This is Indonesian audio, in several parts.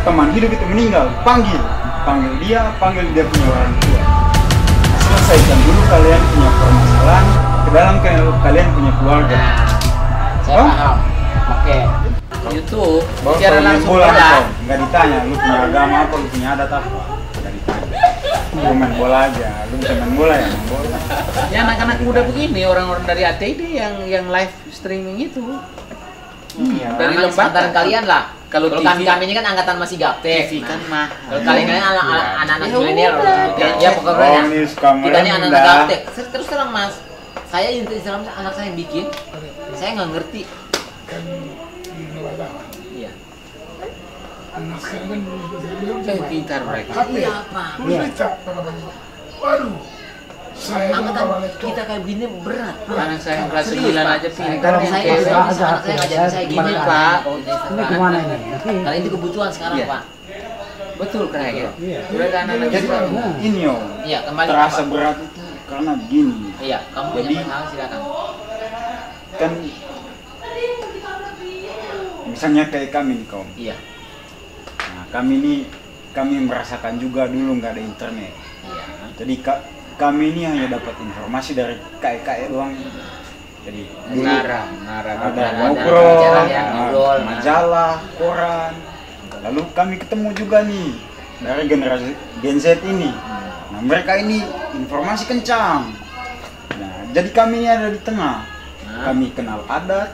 teman hidup itu meninggal, panggil dia punya orang tua. Selesaikan dulu kalian punya permasalahan ke dalam kalian punya keluarga. Saya paham. Oke. YouTube bicara langsung bola bola. nggak ditanya lu punya agama apa, lu punya adat apa, nggak ditanya. Lu main bola aja, lu bisa main bola ya main bola. Ya anak-anak muda begini, orang-orang dari ATD yang live streaming itu. Iya. Dari lembaga kalian lah. Kalau kami ini kan angkatan masih gaptek. TV kan mah. Kalau kalian anak-anak milenial, ya pokoknya kita ini anak-anak gaptek. Terus terang Mas, saya Islam anak saya yang bikin, saya nggak ngerti. Kan Iya. anak sekarang kan belum Pintar mereka. HP. Iya Pak. Waduh, saya Angkatan kita kayak begini berat. Anak saya yang kelas 9 aja pintar. Kalau saya anak saya ngajarin saya gini Pak. Ini kemana ini? Karena itu kebutuhan sekarang Pak. Betul kayak gitu. Iya. Mereka anak-anak Jadi ini yo, Iya kembali. terasa Pak. berat itu karena gini. Iya, kamu Jadi, punya pengalaman silakan. Kan misalnya kayak kami nih kaum. Iya. Nah, kami merasakan juga dulu nggak ada internet. Iya. Jadi kami ini hanya dapat informasi dari KK doang. Jadi dulu Nara ada ngobrol, majalah, koran. Lalu kami ketemu juga nih dari generasi Gen Z ini. Nah, mereka ini informasi kencang. Nah, jadi kami ini ada di tengah. Kami kenal adat,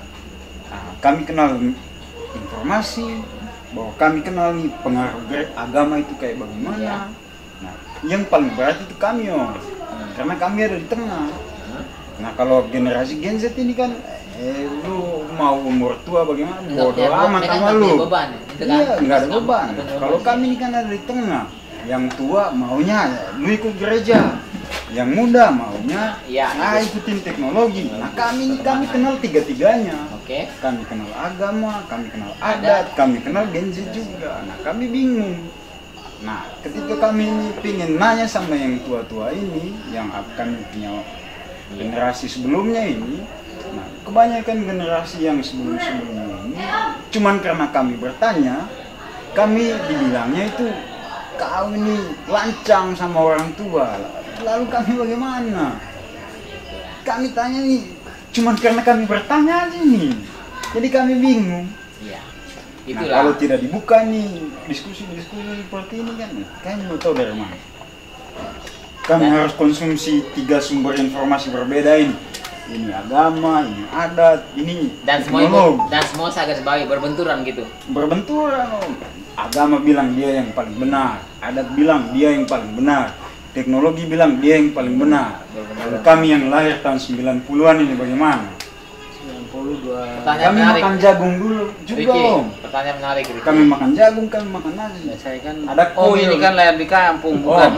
kami kenal informasi, bahwa kami kenal nih pengaruh agama itu kayak bagaimana. Nah, yang paling berat itu kami karena kami ada di tengah. Nah, kalau generasi Gen Z ini kan, lu mau umur tua bagaimana? Bodoh amat sama lu. Iya, nggak ada beban. Kalau kami ini kan ada di tengah. Yang tua maunya lu ikut gereja, yang muda maunya ikutin teknologi. Nah, kami kenal tiga-tiganya. Oke. Kami kenal agama, kami kenal adat, kami kenal Gen Z juga. Nah, kami bingung. Nah, ketika kami ini pengen nanya sama yang tua-tua ini, yang akan punya generasi sebelumnya ini, nah, kebanyakan generasi yang sebelum-sebelumnya ini, cuman karena kami bertanya, kami dibilangnya itu kau ini lancang sama orang tua. Lalu kami bagaimana? Kami tanya nih, cuman karena kami bertanya aja nih. Jadi kami bingung. Iya. Nah, Itulah. kalau tidak dibuka nih diskusi-diskusi seperti ini kan, kami mau tahu dari mana. Kami harus konsumsi 3 sumber informasi berbeda ini. Ini agama, ini adat, ini Dan semua saya garis bawahi berbenturan gitu. berbenturan. Agama bilang dia yang paling benar, adat bilang dia yang paling benar, teknologi bilang dia yang paling benar. Lalu kami yang lahir tahun 90-an ini bagaimana? 92. Pertanyaan Kami menarik. makan jagung dulu juga. Ricky, Om. pertanyaan menarik Ricky. Kami makan jagung, kami makan nasi. Saya kan Ada koil. ini kan lahir di kampung bukan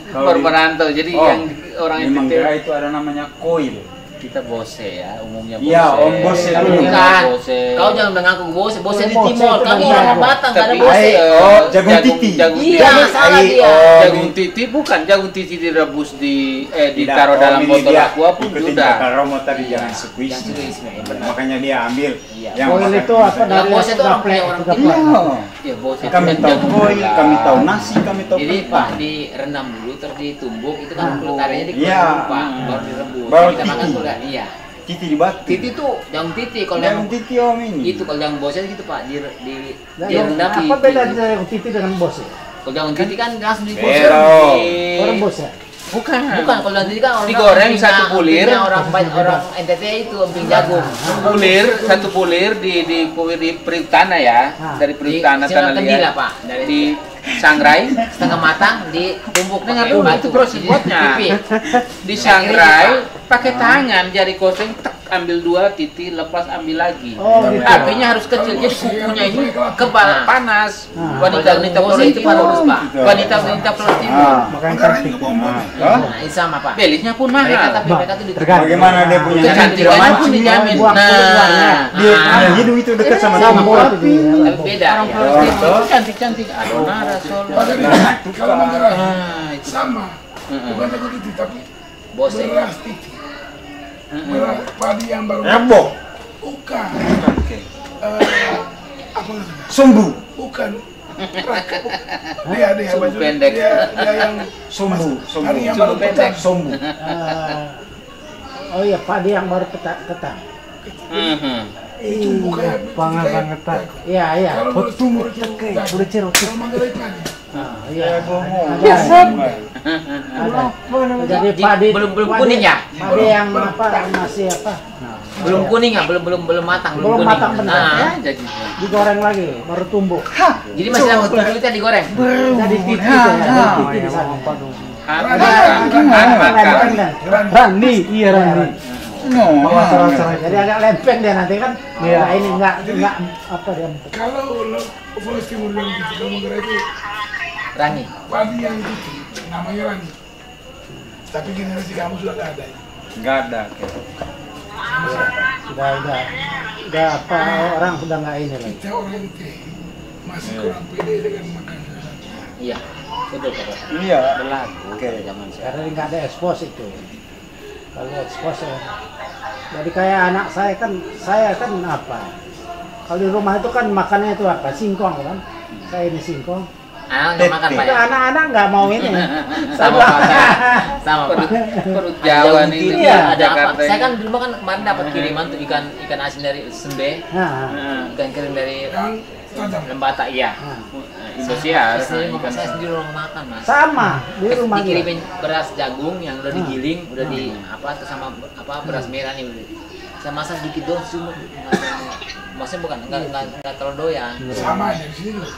Kalau baru di- merantau. Jadi yang orang memang itu kira itu ada namanya koil. kita bose ya, umumnya bose. Iya, Om Bose dulu. Bukan. Bose. Kau jangan mengaku bose. Bose di Bose Timor. itu Kami bukan. orang Batang, nggak ada Tapi- bose. Oh, jagung titi. Iya, salah dia. Jagung titi bukan jagung titi direbus Tidak, ditaruh Om, dalam ini botol dia aqua pun ikutin sudah. kata Romo tadi jangan sekuis. Yang sekuis, ya, benar. Makanya dia ambil. Iya. Yang Koil makan itu bisa. apa dari Bose itu orang punya orang gaplek, Iya. Ya bose itu Kami kan tahu jagung koil, bulat. kami tahu nasi, kami tahu Jadi kentang. Pak direndam dulu terus ditumbuk itu kan kulit airnya Iya. dikulit Pak baru direbus. Baru Kita makan titi. kulit. Iya. Titi di batu. Titi tuh jagung titi kalau Jagung yang titi Om ini. itu kalau jagung bose gitu Pak direndam. Apa beda jagung titi dengan bos ya? Kalau jagung titi kan langsung Beda. digosok. Orang bos ya? Bukan. Bukan kalau jagung titi kan orang Digoreng empingnya- satu bulir. empingnya orang NTT itu emping jagung. Satu bulir di periuk tanah ya, dari periuk tanah Sinar kendi lah liat. Pak dari Di sangrai setengah matang ditumbuk Dengar pakai dulu, batu. itu proses buatnya. Pipih. di sangrai pakai tangan jari koseng tek ambil 2 titi lepas ambil lagi. Oh, gitu. Apinya harus kecil jadi kukunya ini kebal Nah. panas. Wanita bose itu Timur. bagus Pak. Wanita Pulau Timur. Ah. Makanya cantik. Hah? Nah, itu sama Pak. Belisnya pun Mereka mahal. tapi mereka tuh Tergantung. Bagaimana dia punya Kecantikannya pun dijamin. buang kulit luarnya. Dia punya hidung itu dekat sama Sambo dia. itu dia. Tapi beda. Orang Ya. Pulau Timur itu cantik-cantik. Adonara, Sol. Kalau beras Ah, itu. sama, bukan jagung titi tapi Bose. beras titi. Beras padi yang baru. Rebok. Bukan. Oke. Apa namanya? Sumbu. Bukan. Dia Sumbu pendek. Dia yang Sumbu hari yang baru pendek. petang. Sumbu. Oh iya, padi yang baru ketang. Itu bukan Pangasan ketan. Iya, iya. Kalau baru tumbuh itu Udah cerok. kalau Manggarai padi. Iya. Ada. Jadi Di- padi belum padi- kuning ya? Padi yang apa masih apa? Belum kuning ya, belum matang, Belum kuning. matang benar. Nah, Ya jadi. Digoreng lagi, baru tumbuh. jadi masih dalam kulitnya digoreng. Jadi titik ya, jadi titik di sana. Rani, iya Rani. Jadi agak lempeng dia nanti kan. Nah, ini enggak apa dia. Kalau Flores Timur bilang gitu, kalau Manggarai itu Rani. padi yang gitu, namanya Rani. Tapi generasi kamu sudah nggak ada. Enggak ada. Udah apa orang sudah enggak ini lagi. Kita orang teh masih kurang pede dengan makanan. Iya. Betul, Pak. Iya. Berlaku Oke. zaman sekarang. Karena nggak ada ekspos itu. Kalau ekspos ya. Jadi kayak anak saya kan apa? Kalau di rumah itu kan makannya itu apa? Singkong kan? Saya ini singkong. Nggak makan Pak Itu ya? anak-anak nggak mau ini. Sama Pak. Sama Pak. Perut Jawa nih. Iya, Ada apa? Jakarta Saya ini. kan di rumah kan kemarin dapat kiriman tuh ikan asin dari Sembe, Nah, ikan kering dari Yang tajam. Lembata, iya. nah. Indosiar. Saya sendiri orang makan mas. Sama di rumah juga. Dikirimin beras jagung yang udah digiling, udah di apa tuh sama apa beras merah nih udah. Saya masak dikit doang cuma maksudnya bukan nggak terlalu doyan. Sama aja di sini juga.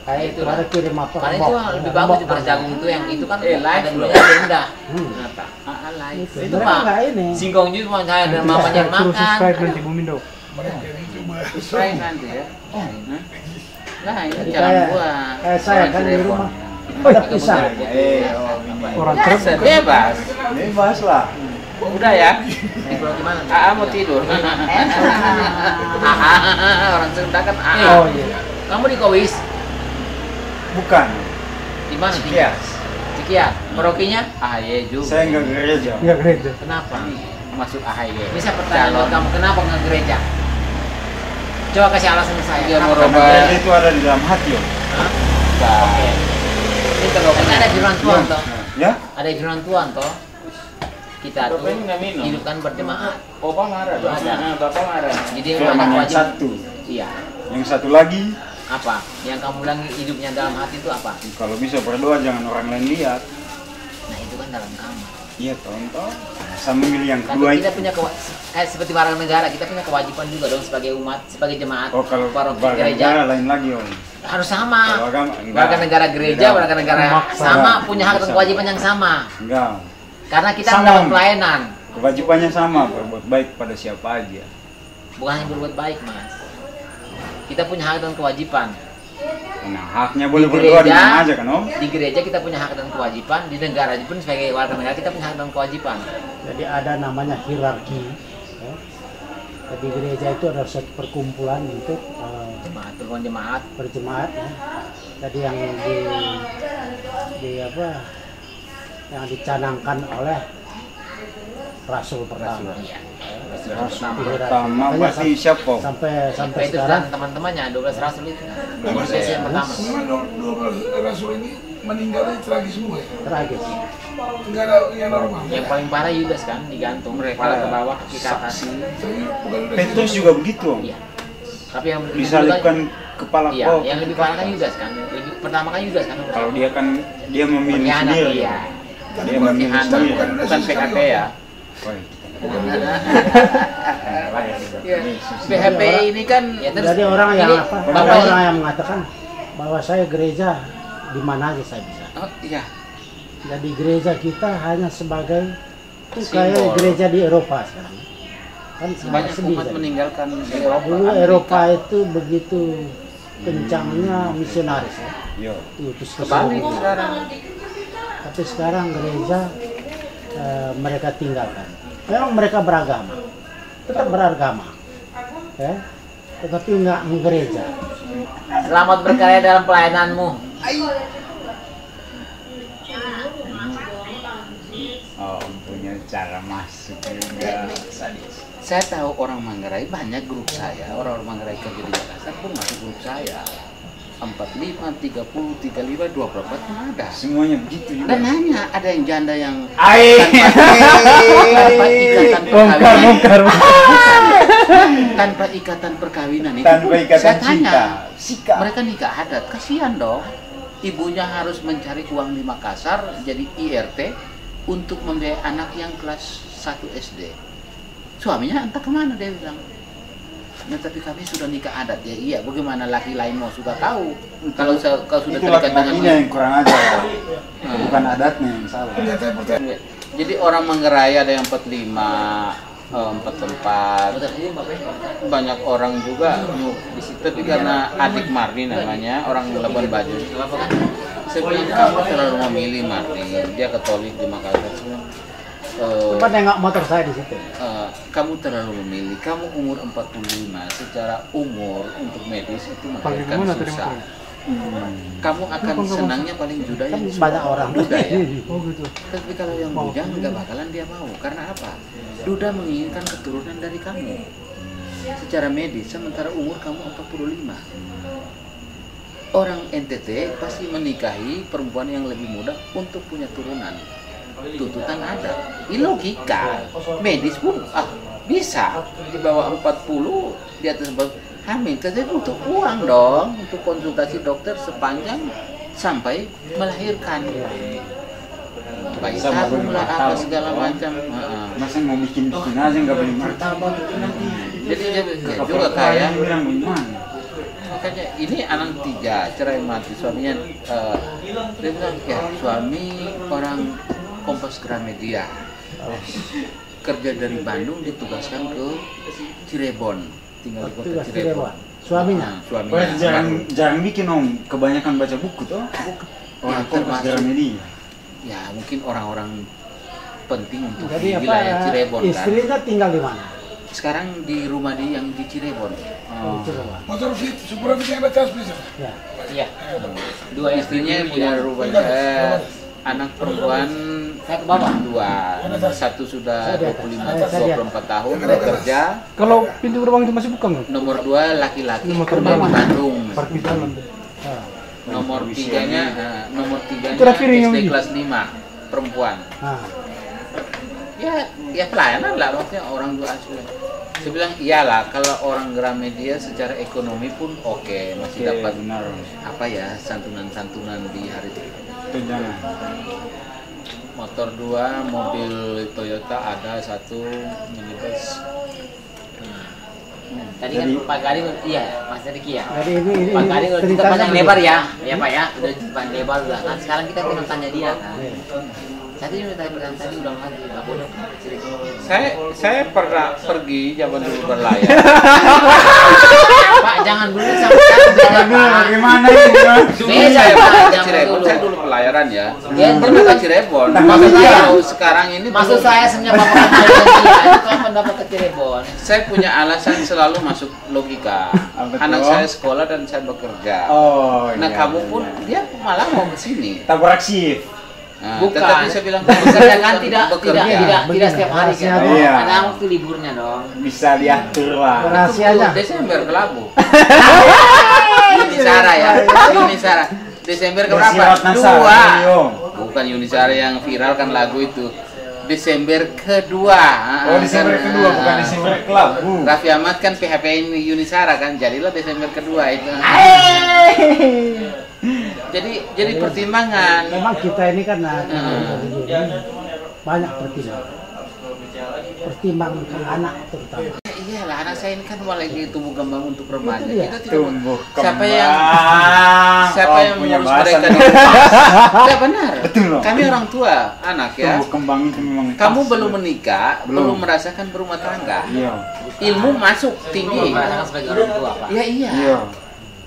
Kayak itu ada kirim apa? Karena itu rembok. lebih bagus Rembok. beras jagung itu yang itu kan live ada loh. gulanya lebih rendah. Kenapa? Lain. Itu Mereka Pak. nggak ini. Singkong juga cuma saya dan mamanya yang makan. Mereka ini coba. Lain nanti ya. Lah ini Jadi cara kayak buat. saya kan di rumah ada pisang. Orang Bebas. bebas lah. Udah ya. Di pulau gimana? AA mau tidur. Orang Sunda kan AA. Oh iya. Kamu di Kowis? Bukan. Di mana? Cikias. Cikias. Merokinya? AHY juga. Saya enggak gereja. Enggak gereja. Kenapa? Masuk AHY. Bisa pertanyaan buat kamu, kenapa nggak gereja? Coba kasih alasan ke saya. Dia mau Kenapa? robah. Gereja itu ada di dalam hati, Om. Hah? Oke. Ini kalau kan ada firman Tuhan toh. Ya? Ada firman Tuhan toh. Kita tuh Bapak ini nggak minum? hidupkan berjemaat. Bapak marah dong. Ada. Bapak marah. Jadi Firman memang yang wajib. satu. Iya. Yang satu lagi, Apa? Yang kamu bilang hidupnya dalam hati itu apa? kalau bisa berdoa jangan orang lain lihat. Nah itu kan dalam kamar. Iya, tonton. Sama milih yang Kan kedua kita itu. punya kayak seperti warga negara, kita punya kewajiban juga dong sebagai umat, sebagai jemaat, Oh, kalau paroki warga gereja negara lain lagi, Om. harus sama. Kalau agama enggak. Warga negara gereja, Beda. warga negara sama punya hak dan kewajiban yang sama. Enggak. Karena kita Sama, mendapat Om. pelayanan, Kewajibannya sama, berbuat baik pada siapa aja. bukan hanya berbuat baik, Mas. Kita punya hak dan kewajiban. Nah, haknya boleh Di berdoa di gereja, mana aja kan, Om? Di gereja kita punya hak dan kewajiban, di negara pun sebagai warga negara kita punya hak dan kewajiban. Jadi ada namanya hierarki. Ya. Jadi gereja itu adalah suatu perkumpulan untuk Jemaat, terusan jemaat. berjemaat. Ya. Jadi yang di apa? Yang dicanangkan oleh Rasul pertama. Iya. Rasul Pertama. pertama Makanya berarti siapa? Sampai Sampai itu sekarang. dan teman-temannya 12 rasul itu. Nomor Itu yang pertama. Memang 12 rasul ini meninggalnya tragis semua ya. Tragis. Enggak ada yang normal. Yang paling parah Yudas kan digantung Mereka kepala ke ke bawah kaki ke atas. Tapi bukan udah Petrus juga begitu, Om. Iya. Tapi yang lebih Disalibkan kepala iya, kok. yang lebih parah kan Yudas kan. Lebih pertama kan Yudas kan. Kalau dia kan dia memilih Pengkhianat, sendiri. iya. Dia memilih Pengkhianat, sendiri. bukan PKP ya. Woi. PHP ini kan Ya, terus Jadi orang yang ini apa? Ada bapaknya- orang yang mengatakan bahwa saya gereja di mana aja saya bisa. oh iya. Jadi gereja kita hanya sebagai itu kayak Simbol. gereja di Eropa sekarang. Kan Banyak sedih, umat kan? meninggalkan Eropa. Dulu Amerika. Eropa itu begitu kencangnya misionaris ya. Yo. Diutus ke Kebalik seluruh dunia. sekarang. Tapi sekarang gereja mereka tinggalkan. Memang mereka beragama, tetap beragama, ya. Tetapi nggak menggereja. Selamat berkarya dalam pelayananmu. Oh, punya cara masuk juga. Saya tahu orang Manggarai banyak grup saya, orang-orang Manggarai kerja di Jakarta pun masuk grup saya. 45, 30, 35, 24 pun ada. Semuanya begitu juga. Dan hanya ada yang janda yang tanpa ikatan perkawinan itu. Tanpa ikatan saya tanya, cinta. mereka nikah adat, kasihan dong. Ibunya harus mencari uang di Makassar jadi IRT untuk membiayai anak yang kelas 1 SD. Suaminya entah kemana, dia bilang. Nah, tapi kami sudah nikah adat. Ya iya, bagaimana laki lain mau sudah tahu kalau kau sudah terikat dengan yang kurang ajar. Bukan adatnya yang salah. Jadi orang Manggarai ada yang 45, 44. Banyak orang juga di situ, tapi karena adik Marni namanya, orang Labuan Bajo. Saya bilang kamu terlalu memilih Marni, dia Katolik di Makassar. Coba nengok motor saya di situ. Kamu terlalu memilih. Kamu umur 45, secara umur untuk medis itu melahirkan susah. Kamu akan senangnya paling duda yang banyak orang duda ya. Oh gitu. Tapi kalau yang bujang nggak bakalan dia mau. Karena apa? Duda menginginkan keturunan dari kamu. Secara medis, sementara umur kamu 45. Orang NTT pasti menikahi perempuan yang lebih muda untuk punya turunan. Tuntutan ada. Ini logika. Medis pun bisa di bawah 40, di atas 40 hamil. Tapi untuk uang dong, untuk konsultasi dokter sepanjang sampai melahirkan. Baik tabung lah apa segala macam. Masa mau bikin aja nggak beli martabak itu nanti. Jadi ya juga kayak makanya ini anak 3 cerai mati, suaminya dia bilang ya suami orang Kompas Gramedia, kerja dari Bandung ditugaskan ke Cirebon, tinggal di kota Cirebon. Suaminya? Jarang bikin om, kebanyakan baca buku tuh. Orang Kompas Gramedia. Ya mungkin orang-orang penting untuk di wilayah Cirebon kan. Istrinya tinggal di mana? Sekarang di rumah dia yang di Cirebon. Motor fit, super fit yang batas bisa. Iya. 2 istrinya punya rumah. Anak perempuan saya ke bawah 2, satu sudah 24 tahun bekerja. Kalau pintu gerbang itu masih buka nggak? Nomor 2 laki-laki kerja di Bandung. Nomor 3-nya SD kelas 5 perempuan. Ya pelayanan lah, maksudnya orang dua asuh. Saya bilang iyalah, kalau orang Gramedia secara ekonomi pun oke, masih dapat apa ya, santunan-santunan di hari itu. Jangan. Motor 2, mobil Toyota ada 1, minibus. Tadi kan Pak Gari, iya Mas Riki ya. Jadi ini Pak Gari cerita panjang lebar ya, ya Pak ya, udah panjang lebar udah. Kan sekarang kita pengen tanya dia kan. Tadi udah tadi udah lagi, nggak boleh. Saya pernah pergi zaman dulu berlayar. Pak jangan dulu sampai sekarang bagaimana ini? Saya dulu pelayaran ya. Dia ke Cirebon. Sekarang ini maksud saya sebenarnya Bapak itu apa pendapat ke Cirebon? Saya punya alasan selalu masuk logika. Anak saya sekolah dan saya bekerja. Nah kamu pun dia malah mau ke sini. Tabrak shift. Bukan. Tetapi saya bilang bekerja kan tidak setiap hari kan. Ada waktu liburnya dong. Bisa diatur lah. Rahasianya. Desember ke Labu. Yunisara ya. Yunisara. Desember ke berapa? 2. Bukan Yunisara yang viral kan lagu itu. Desember kedua. Desember kedua bukan Desember ke Labu. Raffi Ahmad kan PHP Yunisara kan. Jadilah Desember kedua itu. Jadi pertimbangan. Memang kita ini kan banyak pertimbangan anak terutama. Iyalah, anak saya ini kan lagi tumbuh kembang untuk remaja. Kita tumbuh kembang. Siapa yang mengurus mereka? Tidak benar. Betul loh. Kami orang tua, anak ya. Tumbuh kembang itu memang. Kamu belum menikah, belum merasakan berumah tangga. Iya. Ilmu masuk tinggi. Sebagai orang tua, Pak. Iya.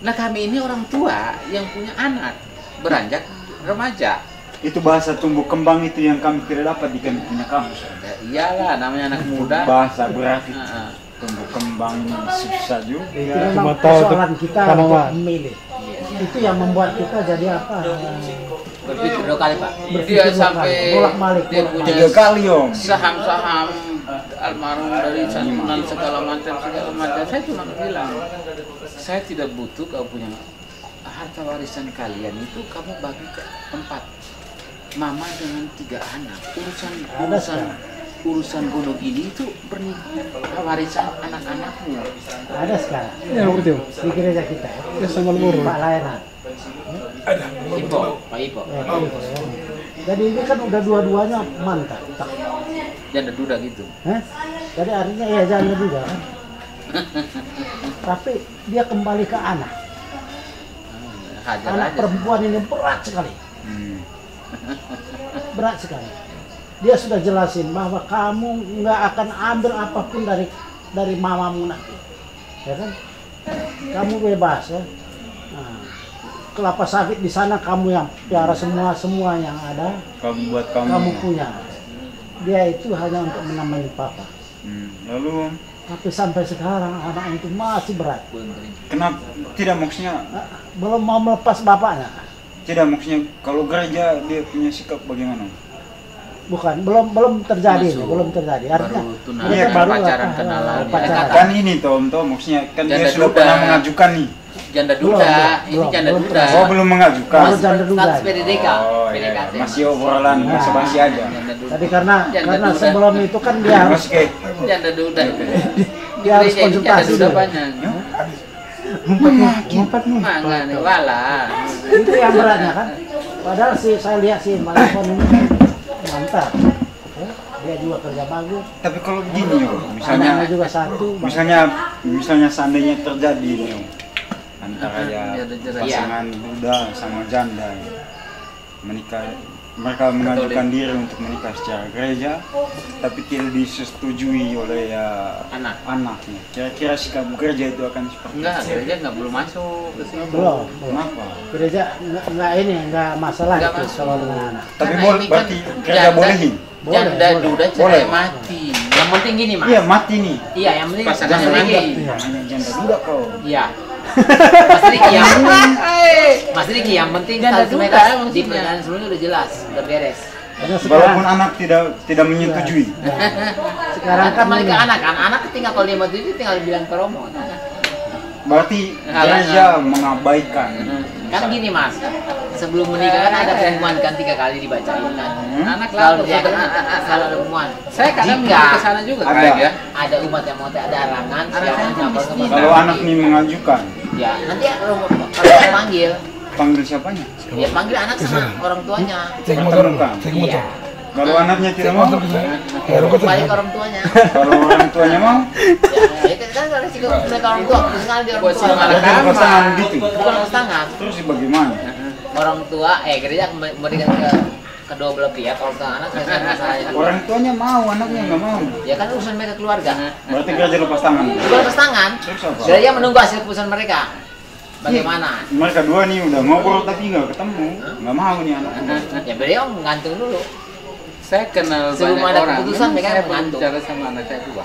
Nah kami ini orang tua yang punya anak beranjak remaja. Itu bahasa tumbuh kembang itu yang kami tidak dapat di kami punya kamus. Ya, iyalah namanya anak muda. Bahasa grafik. Tumbuh kembang susah juga. Itu memang persoalan kita untuk memilih. Itu yang membuat kita jadi apa? Berpikir 2 kali Pak. Dia sampai dia punya 3 kali om. Saham-saham almarhum dari santunan segala macam. Saya cuma bilang, saya tidak butuh kau punya harta warisan kalian itu kamu bagi ke 4. Mama dengan 3 anak. Urusan gunung ini itu warisan anak-anakmu. Ada sekarang Ya, betul. di gereja kita ya. Ya, sama Lemburu. Pak layanan. Ada. Ipo, Pak Ipo. Jadi ini kan udah dua-duanya mantap. Janda duda gitu. Jadi artinya ya janda juga kan. Tapi dia kembali ke anak. Hajar Anak aja. perempuan ini berat sekali. Berat sekali. Dia sudah jelasin bahwa kamu nggak akan ambil apapun dari mamamu nanti, ya kan? Kamu bebas ya. Nah, kelapa sawit di sana kamu yang piara semua yang ada. Kamu punya. Dia itu hanya untuk menemani papa. Lalu Tapi sampai sekarang anak itu masih berat. kenapa tidak maksudnya Belum mau melepas bapaknya. tidak maksudnya kalau gereja dia punya sikap bagaimana? Bukan, belum terjadi, Masuk. belum terjadi. Artinya Baru tunangan, mereka baru pacaran, apa, kenalan, ya. pacaran. Kan ini Tom maksudnya kan dia Janda sudah duda. pernah mengajukan nih. Janda Belum, duda, belum, ini janda belum. duda. Oh belum mengajukan. Baru janda duda. Status PDDK. Oh iya, PDKT. masih obrolan Nah. basa-basi aja. Janda duda. Tadi karena Janda duda. sebelum itu kan dia harus Masih kayak Janda duda. dia harus Gereja ini konsultasi Janda duda dulu. banyak. Ngumpat nih. Mangga nih, wala. Itu yang beratnya kan. Padahal saya lihat si Malakon ini mantap. Ya, dia juga kerja bagus. tapi kalau begini yo, Anaknya misalnya juga satu. misalnya seandainya terjadi nih yo, antara ya Iya, ada jelas. pasangan duda sama janda ya, menikah, mereka mengajukan diri untuk menikah secara gereja tapi tidak disetujui oleh ya anaknya. Kira-kira sikap gereja itu akan seperti Enggak, itu? gereja enggak belum masuk ke sini. Belum. Kenapa? Gereja nggak masalah Nggak itu masuk. kalau dengan anak. Tapi Karena boleh ini kan berarti gereja janda- bolehin? Janda Boleh. duda Boleh. cerai mati. Yang penting gini, Mas. Iya mati nih. Iya, yang penting Pasangan Mas yang Riki. mati. Namanya janda duda kau. Iya. Mas Riki yang penting Janda status duda, mereka di maksudnya. pernikahan sebelumnya udah jelas, udah beres. Karena sekarang Walaupun anak tidak menyetujui. sekarang kan Kembali ke anak kan, anak tinggal kalau dia mau tuju tinggal bilang ke Romo. Berarti Halangan. gereja mengabaikan. Kan gini Mas, sebelum menikah kan ada pengumuman kan 3 kali dibacain kan. Anak Kalau lapor dia kan saudara. selalu ada pengumuman. Saya kadang Jika ke sana juga ada. kayak ya. ada umat yang mau ada halangan, Anak siapa saya yang kan lapor ke miskin. Kalau Bapak. anak nih mengajukan, Ya, nanti Romo kalau panggil, panggil siapanya? ya panggil anak sama orang tuanya. Cek motor, Pertemukan. cek motor. Iya. Kalau anaknya Cek tidak mau, motor ke saya. Ya, rokok Kembali ke tuh. orang tuanya. kalau orang tuanya mau, Ya kan kalau resiko mereka orang tua, misalnya di orang Buat tua. silang berarti agama. pasangan gitu. Bukan pasangan. Terus bagaimana? Orang tua, gereja memberikan ke kedua belah pihak. Kalau ke anak selesai masalahnya. Orang tuanya mau, anaknya nggak mau. Ya kan urusan mereka keluarga. Berarti gereja lepas tangan. Bukan lepas tangan. Terus apa? Gereja menunggu hasil keputusan mereka. Bagaimana? Mereka dua nih udah ngobrol tapi nggak ketemu, nggak mau nih anaknya. Ya beliau mengantung dulu. Saya kenal Sebelum banyak ada orang. keputusan, memang mereka saya mengantuk. bicara sama anak saya dua.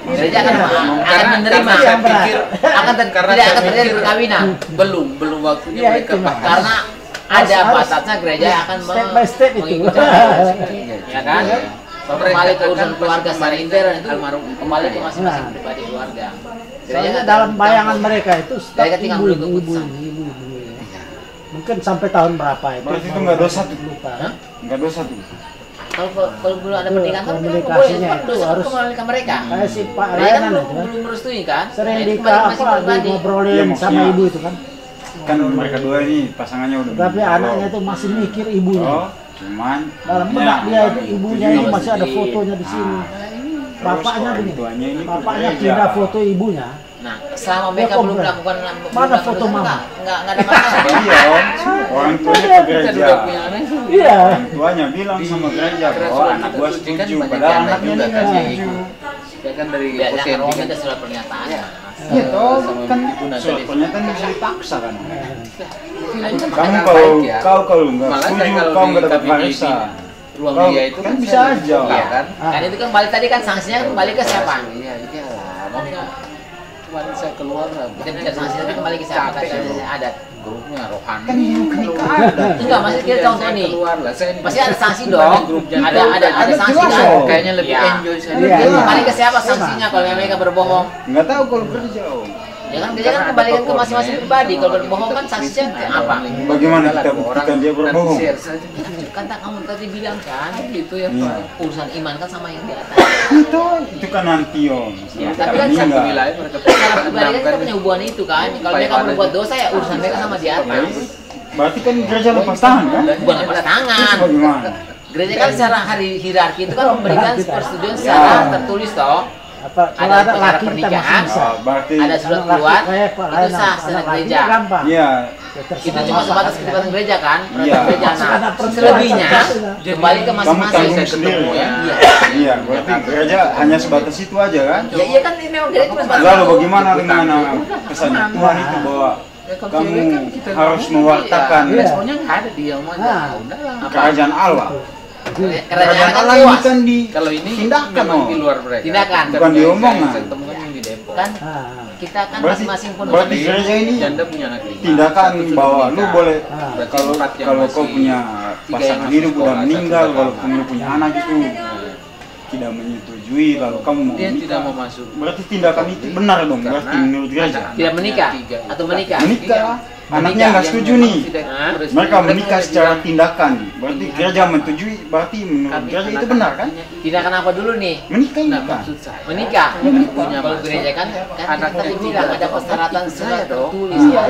Gereja akan Karena menerima, saya pikir tidak akan terjadi perkawinan. belum waktunya Iya, mereka itu, Mas. paham. Karena ada Harus- batasnya gereja akan step by step itu. mengikuti. Ya kan? Kembali ke urusan keluarga secara intern itu kembali ke masing-masing Nah. pribadi keluarga. soalnya kan dalam campur. bayangan mereka itu staf Mereka tinggal menunggu ibu. keputusan. Mungkin sampai tahun berapa itu? Berarti itu nggak dosa tuh. Lupa. Hah? Nggak dosa tuh. Kalau belum ada pernikahan kan mereka Komunikasinya boleh itu dosa harus- kembali ke mereka. Kayak si Pak Mereka kan Layanan belum itu kan. belum merestui kan? Sering Nah, di itu kembali ke masing apa pribadi. ngobrolin Iya, sama maksudnya. ibu itu kan. Kan mereka dua ini pasangannya udah. Tapi meninggal. anaknya itu masih mikir ibunya. Oh, cuman Dalam benak dia itu ibunya ini masih ada fotonya di sini. Bapaknya orang begini. tuanya ini Bapaknya bekerja. pindah foto ibunya. Nah, selama mereka Ya, belum komplain. melakukan Mana foto mama? Enggak ada masalah. Iya, Om. Orang tuanya ke Kita gereja. juga punya anak. Iya. Orang tuanya bilang sama gereja bahwa anak gua setuju, padahal anaknya juga ini kan nggak yang setuju. ikut. Ya kan dari Ya, posisi yang Romo kan. itu surat pernyataan. Iya. Iya toh, Sama kan ibu nanti surat di- pernyataan bisa dipaksa kan. Nah, itu Kamu makanya kalau baik ya. kalau nggak Malah setuju, saya kalau kau di nggak dapat KBBI warisan. ruang Kau- dia itu kan bisa saya- aja. Iya kan? Kan itu kan balik tadi kan sanksinya kan kembali ke siapa? Iya, iyalah. Maksudnya cuma saya keluar lah. Bukan tidak sanksi tapi kembali ke siapa? Capek Kan loh. adat. Grupnya rohani. Kan nikah ada. Enggak, maksudnya kita contoh Saya nih. keluar lah. Saya Pasti ada sanksi bukan dong. grup janda. Ada sanksi jelas kan? dong. Kayaknya lebih Iya. enjoy saya. Iya, iya. Kembali ke siapa sanksinya kalau mereka berbohong? Nggak tahu kalau kerja, Om. Ya kan gereja kan kembalikan ke masing-masing pribadi. Kalau berbohong kan saksinya apa? Bagaimana kita buktikan dia berbohong? Kata kamu tadi bilang kan, gitu ya Pak. Urusan iman kan sama yang di atas. Itu kan nanti om. Ya, tapi kan satu wilayah secara pribadi kan kita punya hubungan itu kan. Kalau mereka berbuat dosa ya urusan mereka sama di atas. Berarti kan gereja lepas tangan kan? Bukan lepas tangan. Terus bagaimana? Gereja kan secara hierarki itu kan memberikan persetujuan secara tertulis toh. Ada acara pernikahan, berarti ada surat keluar, itu sah secara gereja. Iya. Itu cuma sebatas keterlibatan gereja kan, Iya. gereja. Nah, selebihnya kembali ke Kamu masing-masing. tanggung sendiri ya? Iya, berarti gereja hanya sebatas itu aja kan? Ya iya kan ini memang gereja cuma sebatas. Lalu bagaimana dengan kesannya Tuhan itu bahwa kamu harus mewartakan responnya nggak ada dia kerajaan Allah? Kerajaan kan Allah ini luas. kan di kalau ini tindakan memang di luar mereka. Tindakan. Bukan diomongan. Saya temukan yang di Depok. Kan kita kan Berarti masing-masing pun berarti gereja ini Janda punya anak 5. tindakan bahwa lu boleh Berarti kalau 4 yang kalau masih- kau punya 3 yang pasangan masih hidup sekolah, udah meninggal, 1 walaupun lu punya anak itu tidak menyetujui, lalu kamu mau Dia tidak menikah, mau masuk. berarti tindakan itu benar dong, berarti Karena menurut gereja. tidak menikah atau menikah. Menikah, anaknya Menikah nggak Yang setuju memang nih. tidak Hah? berestu. Mereka menikah Mereka secara bilang, tindakan, berarti gereja menyetujui, berarti menurut kami gereja itu anak benar kan? anaknya itu. Tindakan apa dulu nih? Menikah ini Nah, kan? maksud saya Menikah. punya Kalau maksud, gereja kan anak kita tadi itu bilang juga ada dong. persyaratan Ikut secara saya dong. tertulis. Iya,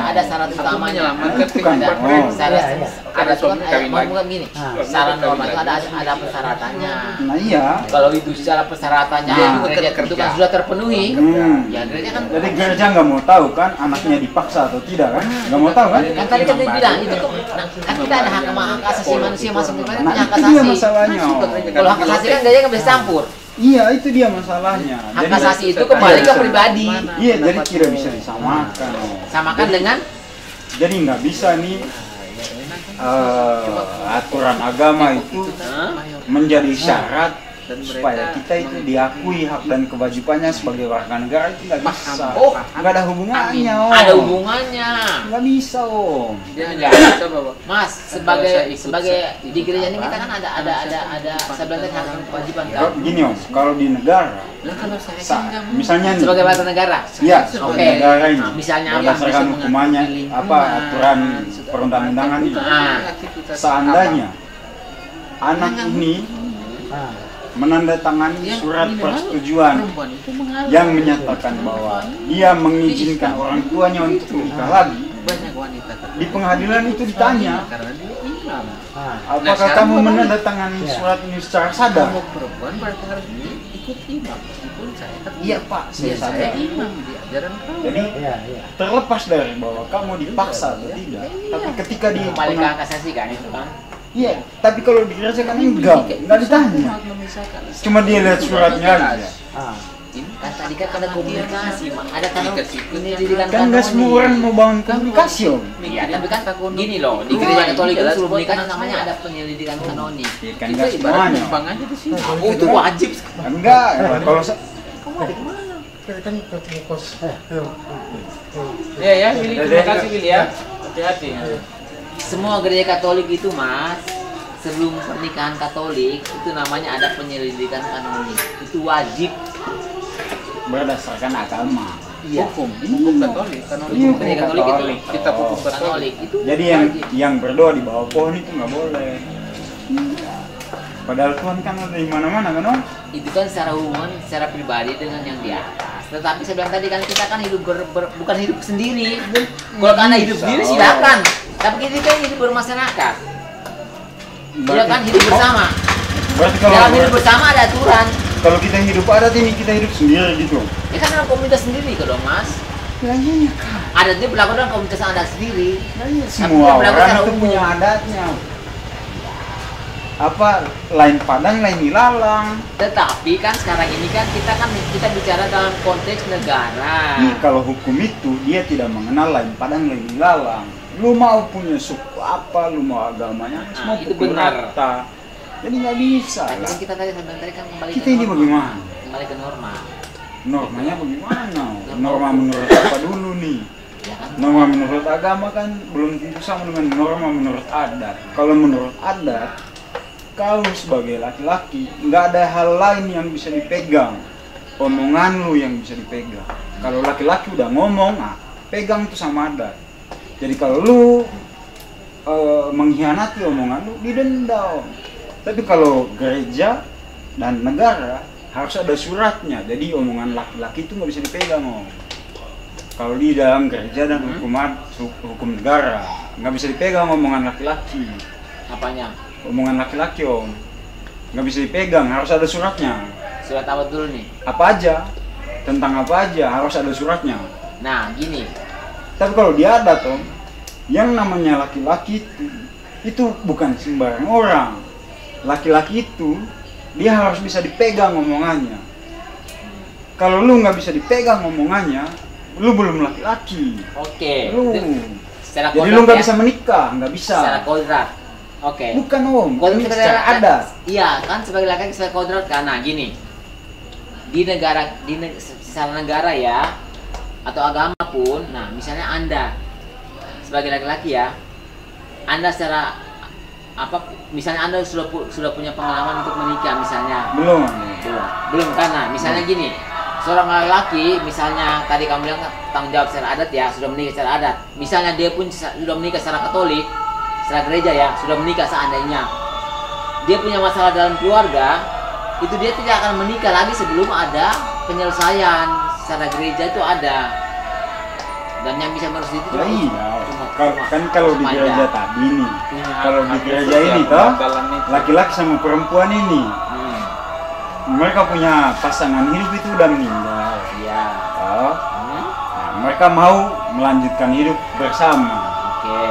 Ada syarat Aku utamanya. menyelamatkan Itu kan kehidupan oh. mereka. Syarat Ada suami kawin lagi. bukan gini. Syarat norma itu ada persyaratannya. Nah iya. Kalau itu secara persyaratannya Nah. gereja itu kan sudah terpenuhi. Ya gereja kan Jadi gereja nggak mau tahu kan anaknya dipaksa atau tidak kan? Nggak mau tahu kan? kan tadi kan dia bilang itu kan kita ada hak asasi manusia masing-masing Nah punya hak itu dia asasi. masalahnya. Om. Kalau hak asasi kan gereja nggak bisa campur. Iya itu dia masalahnya. Hak asasi itu kembali ke pribadi. Iya jadi tidak bisa disamakan. Om. Samakan dengan Jadi nggak bisa nih aturan agama itu menjadi syarat supaya kita itu diakui hak dan kewajibannya sebagai warga negara itu nggak bisa. Oh. Nggak ada hubungannya. Om. ada hubungannya. Nggak bisa om. Dia hanya bisa bahwa Mas, sebagai di gereja ini kita kan ada sebenarnya hak dan kewajiban kan. Gini om, kalau di negara, lah kalau saya misalnya nih, Sebagai warga negara. ya Oke. negara ini, Nah, misalnya apa? berdasarkan hukumannya, apa aturan perundang-undangan ini, Ah. seandainya anak ini menandatangani surat persetujuan perempuan itu mengalami yang menyatakan bahwa dia mengizinkan orang tuanya untuk menikah lagi, banyak wanita di pengadilan itu ditanya, karena dia imam. apakah kamu menandatangani surat ini secara sadar? Kamu perempuan berarti harus ikut imam meskipun saya kan Iya pak, saya sadar. imam di ajaran kamu. Jadi Iya, iya. terlepas dari bahwa kamu dipaksa atau tidak, tapi ketika di Kembali ke hak asasi kan itu kan. iya, tapi kalau di gereja kan enggak ditanya, cuma dia lihat suratnya aja. Kan tadi kan ada komunikasi, ada kan pendidikan Kan nggak semua orang mau bangun komunikasi om. Iya, tapi kan gini loh, di gereja Katolik itu sebelum menikah namanya ada penyelidikan kanonik. Ya, kan Kita nggak ibarat semuanya. numpang aja di sini. Oh, itu wajib. Enggak, kalau Ya, Billy, terima kasih Billy ya. Hati-hati. Semua gereja Katolik itu, Mas, sebelum pernikahan Katolik itu namanya ada penyelidikan kanonik. Itu wajib. berdasarkan agama. Iya. Hukum Katolik, kanonik. Iya, Gereja Katolik itu Kita hukum Katolik itu. Jadi yang berdoa di bawah pohon itu nggak boleh. Padahal Tuhan kan ada di mana-mana kan om? Itu kan secara hubungan, secara pribadi dengan yang di atas. Tetapi saya bilang tadi kan kita kan hidup bukan hidup sendiri. Kalau anda hidup sendiri silakan. Tapi kita kan hidup bermasyarakat. Iya kan hidup bersama. Berarti Dalam hidup bersama ada aturan. kalau kita hidup adat ini kita hidup sendiri gitu. Ya kan dalam komunitas sendiri kalau Mas. Iya kan. Adatnya berlaku dalam komunitas Anda sendiri. Semua berlaku orang secara itu umum. punya adatnya. Apa lain Padang lain Ilalang. Tetapi kan sekarang ini kan kita bicara dalam konteks negara. Nih kalau hukum itu dia tidak mengenal lain Padang lain Ilalang. Lu mau punya suku apa, lu mau agamanya, semua itu pukul benar. rata. Jadi nggak bisa. Tapi lah. kan kita tadi kan kembali Kita ke ini norma. bagaimana? Kembali ke norma. Normanya bagaimana? Norma menurut apa dulu nih? Ya kan? Norma menurut agama kan belum tentu sama dengan norma menurut adat. Kalau menurut adat, kau sebagai laki-laki nggak ada hal lain yang bisa dipegang omongan lu yang bisa dipegang. Kalau laki-laki udah ngomong, nah, pegang tuh sama adat. Jadi kalau lu mengkhianati omongan lu, didenda. Tapi kalau gereja dan negara harus ada suratnya. Jadi omongan laki-laki itu nggak bisa dipegang, Om. Kalau di dalam gereja dan hukum negara nggak bisa dipegang omongan laki-laki. Apanya? Omongan laki-laki, Om, nggak bisa dipegang, harus ada suratnya. Surat apa dulu nih? Apa aja, tentang apa aja harus ada suratnya. Nah, gini. Tapi kalau di adat, Om, yang namanya laki-laki itu bukan sembarang orang. Laki-laki itu dia harus bisa dipegang omongannya. Kalau lu nggak bisa dipegang omongannya, lu belum laki-laki. Oke. Jadi lu nggak bisa menikah, nggak bisa. Secara kodrat. Oke. Bukan, Om. Kodrat Ini secara adat. Iya, kan sebagai laki-laki secara kodrat kan. Nah, gini. Secara negara ya, atau agama pun, nah misalnya Anda sebagai laki-laki ya, Anda secara misalnya Anda sudah punya pengalaman untuk menikah misalnya. Belum kan? Nah, misalnya gini, seorang laki misalnya tadi kamu bilang tanggung jawab secara adat ya, sudah menikah secara adat. Misalnya dia pun sudah menikah secara Katolik, secara gereja ya, sudah menikah seandainya dia punya masalah dalam keluarga, itu dia tidak akan menikah lagi sebelum ada penyelesaian secara gereja itu ada. Dan yang bisa merestui itu kan kalau di gereja tadi nih, kalau di gereja ini toh laki-laki sama perempuan ini mereka punya pasangan hidup itu udah meninggal, iya. Nah, mereka mau melanjutkan hidup bersama. Oke.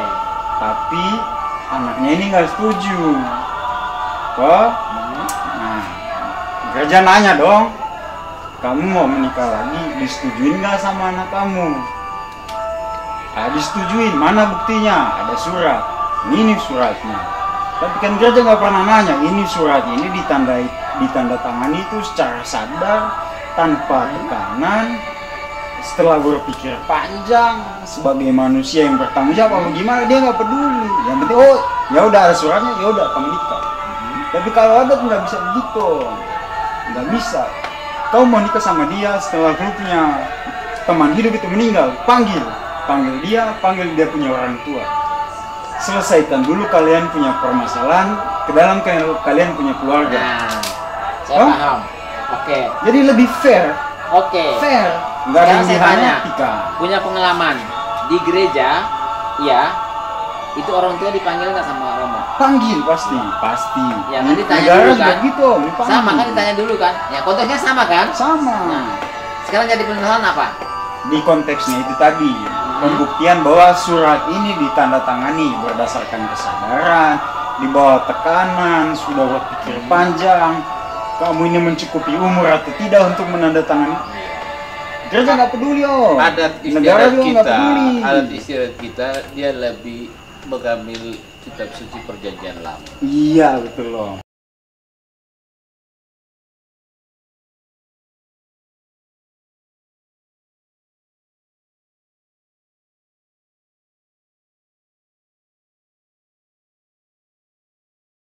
Tapi anaknya ini nggak setuju, toh. Nah, gereja nanya dong, kamu mau menikah lagi, disetujuin nggak sama anak kamu? Disetujuin, mana buktinya? Ada surat, ini suratnya. Tapi kan gereja nggak pernah nanya, ini surat ini ditanda tangani itu secara sadar, tanpa tekanan, setelah berpikir panjang, sebagai manusia yang bertanggung jawab. Gimana dia nggak peduli, yang penting ya udah ada suratnya, ya udah kamu nikah. Tapi kalau adat nggak bisa begitu, nggak bisa. Kau mau nikah sama dia setelah kau punya teman hidup itu meninggal, panggil dia punya orang tua. Selesaikan dulu kalian punya permasalahan ke dalam kalian punya keluarga. Nah, saya paham. Oke. Jadi lebih fair. Oke. Fair. Enggak ada yang dihanika. Punya pengalaman di gereja, ya. Itu orang tua dipanggil nggak sama Romo? Panggil pasti. Ya kan ditanya dulu kan. Gitu, sama kan ditanya dulu kan. Ya konteksnya sama kan? Sama. Nah, sekarang jadi permasalahan apa? Di konteksnya itu tadi. Pembuktian bahwa surat ini ditandatangani berdasarkan kesadaran, di bawah tekanan, sudah berpikir panjang, kamu ini mencukupi umur atau tidak untuk menandatangani. Gereja nggak peduli, Adat istiadat kita dia lebih mengambil kitab suci perjanjian lama. Iya betul,